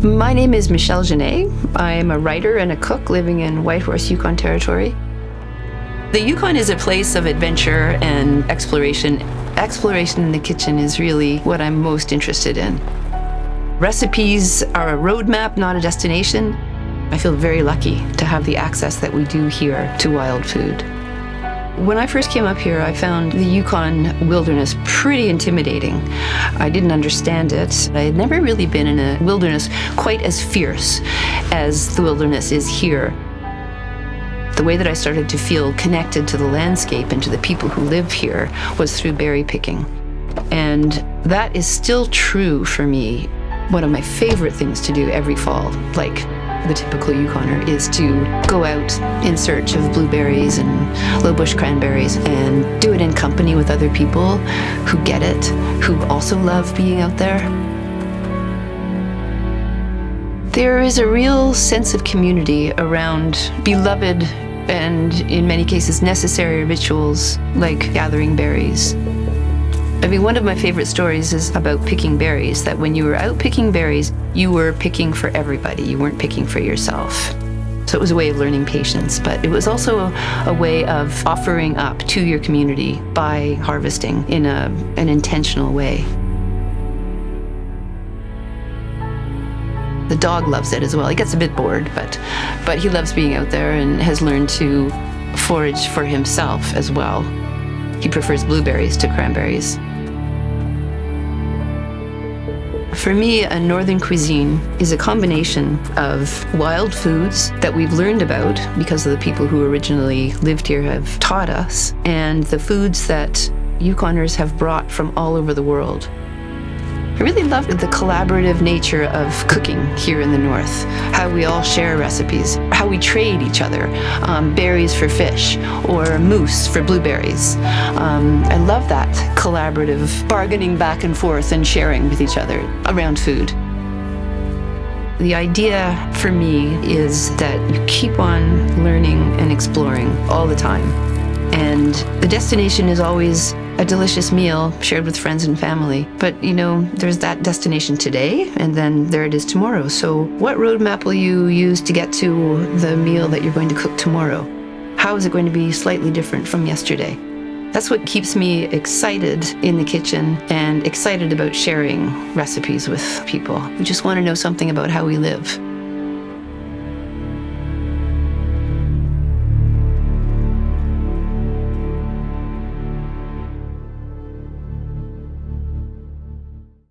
My name is Michele Genest. I am a writer and a cook living in Whitehorse, Yukon Territory. The Yukon is a place of adventure and exploration. Exploration in the kitchen is really what I'm most interested in. Recipes are a roadmap, not a destination. I feel very lucky to have the access that we do here to wild food. When I first came up here, I found the Yukon wilderness pretty intimidating. I didn't understand it. I had never really been in a wilderness quite as fierce as the wilderness is here. The way that I started to feel connected to the landscape and to the people who live here was through berry picking. And that is still true for me. One of my favorite things to do every fall, like the typical Yukoner, is to go out in search of blueberries and low bush cranberries and do it in company with other people who get it, who also love being out there. There is a real sense of community around beloved and, in many cases, necessary rituals like gathering berries. I mean, one of my favorite stories is about picking berries, that when you were out picking berries, you were picking for everybody. You weren't picking for yourself. So it was a way of learning patience, but it was also a way of offering up to your community by harvesting in an intentional way. The dog loves it as well. He gets a bit bored, but he loves being out there and has learned to forage for himself as well. He prefers blueberries to cranberries. For me, a northern cuisine is a combination of wild foods that we've learned about because of the people who originally lived here have taught us, and the foods that Yukoners have brought from all over the world. I really love the collaborative nature of cooking here in the north, how we all share recipes, how we trade each other, berries for fish or moose for blueberries. I love that collaborative bargaining back and forth and sharing with each other around food. The idea for me is that you keep on learning and exploring all the time. And the destination is always a delicious meal shared with friends and family. But, there's that destination today, and then there it is tomorrow. So what roadmap will you use to get to the meal that you're going to cook tomorrow? How is it going to be slightly different from yesterday? That's what keeps me excited in the kitchen and excited about sharing recipes with people who just want to know something about how we live.